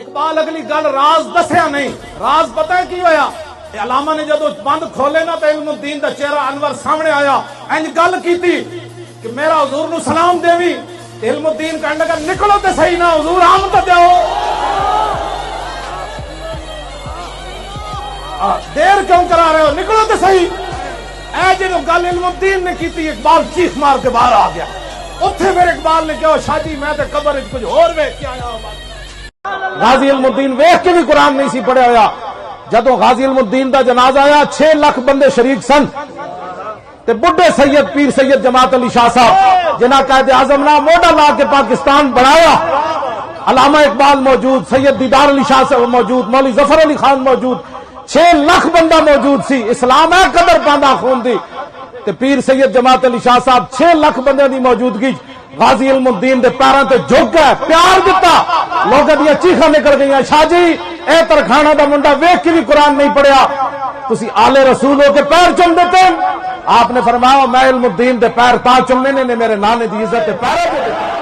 اقبال اگلی گل راز دسیا نہیں، راز پتہ ہے کی ہویا؟ علامہ نے جدو بند کھولے نا تو علم الدین دا چہرہ انور سامنے آیا، انج گل کیتی کہ میرا حضور نو سلام دیوی، علم الدین کہنے لگا نکلو تے صحیح نہ حضور آم تے دیو، دیر کیوں کرا رہے ہو، نکلو تے صحیح۔ اے جدو گل علم الدین نے کیتی اقبال چیخ مار کے باہر آ گیا۔ اتھے پھر اقبال نے کہا شاہ جی میں تے قبر وچ کچھ اور ویکھ کے آیا ہوں۔ غازی علم الدین ویکھ کے بھی قرآن نہیں سی پڑھیا ہویا۔ جدو غازی علم الدین دا جنازہ آیا 6 لاکھ بندے شریک سن تے بڑھے سید پیر سید جماعت علی شاہ صاحب جنہ قائد اعظم نہ موڈا لا کے پاکستان بنایا، علامہ اقبال موجود، سید دیدار علی شاہ صاحب موجود، مولوی ظفر علی خان موجود، 6 لاکھ بندہ موجود سی۔ اسلام ہے قدر پاندا خون دی تے پیر سید جماعت علی شاہ صاحب 6 لاکھ بندے دی موجودگی غازی علم الدین دے پیراں تے جھک گئے، پیار دتا، لوگاں دی چیخاں نکل گئیاں شاہ جی اے ترخانہ دا منڈا ویکھ کے بھی قرآن نہیں پڑھیا، تسی آل رسول ہو کے پیر چوم دیتے۔ آپ نے فرمایا میں علم الدین دے پیر تا چومنے نے میرے نانے دی عزت تے پیر دے دیتے۔